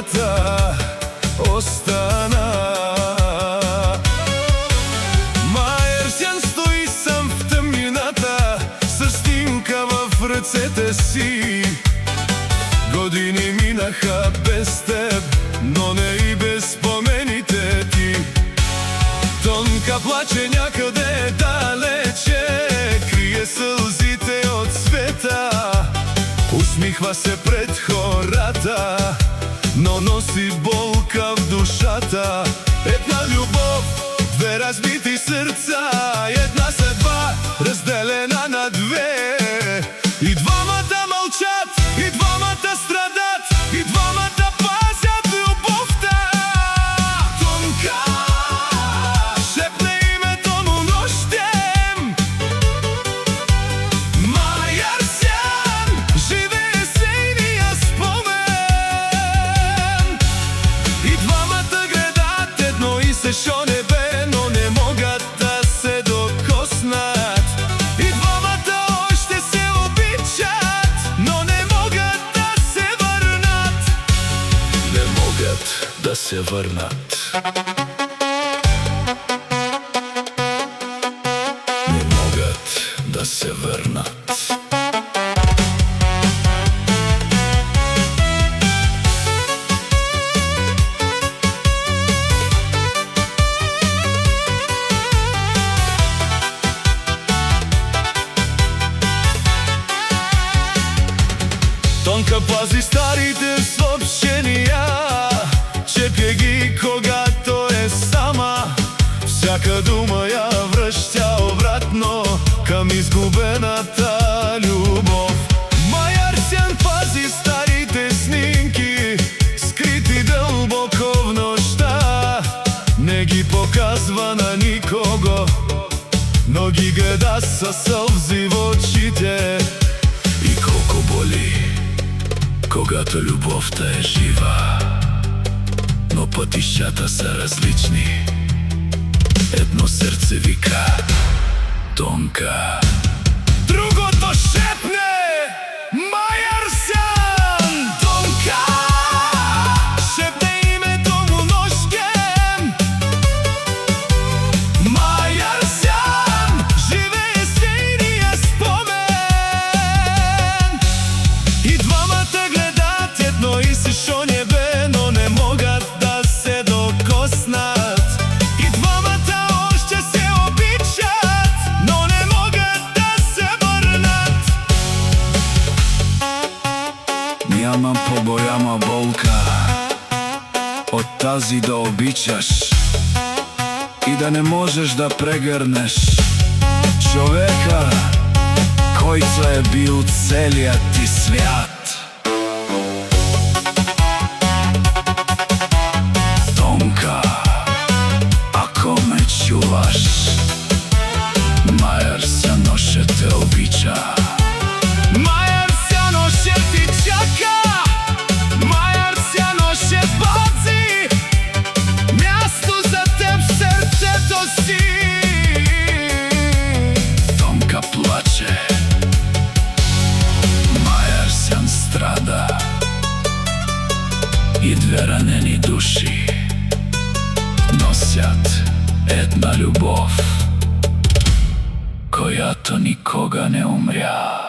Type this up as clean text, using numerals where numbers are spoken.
тъмнината остана. Маерсян стои сам в тъмнината със снимка в ръцете си. Години минаха без теб, но не и без спомените ти. Тонка плаче някъде далече, крие сълзите от света. Усмихва се пред хората, но носи болка в душата. Една любов, две разбити сърца, една съдба, разделена на две. И двамата мълчат, и двамата страдат, и двамата пазят любовта. Тонка шепне името му нощем. Маерсян живее сейния спомен. И двамата гледат едно и също небе, но не могат да се докоснат. И двамата още се обичат, но не могат да се върнат. Не могат да се върнат. Не могат да се върнат. Тонка пази старите съобщения, чепя ги когато е сама. Всяка дума я връща обратно към изгубената любов. Маерсян пази старите снимки, скрити дълбоко в нощта. Не ги показва на никого, но ги гледа със сълзи в очите. И колко боли, когато любовта е жива, но пътищата са различни. Едно сърце вика Тонка, другото шепне Маерсян. Тонка шепне името му нощем. Маерсян живее сейния спомен. И двамата гледат едно и също небе, но не могат да се докоснат. И двамата още се обичат, но не могат да се върнат. Нямам по-голяма болка от тази да обичаш и да не можеш да прегърнеш човека, който е бил целият ти свят. Тонка, ако ме чуваш, Маерсян още те обича. Маерсян още ти чака, Маерсян още пази място за теб в сърцето си. Тонка плаче, Маерсян страда, и две ранени души носят една любов, която никога не умря.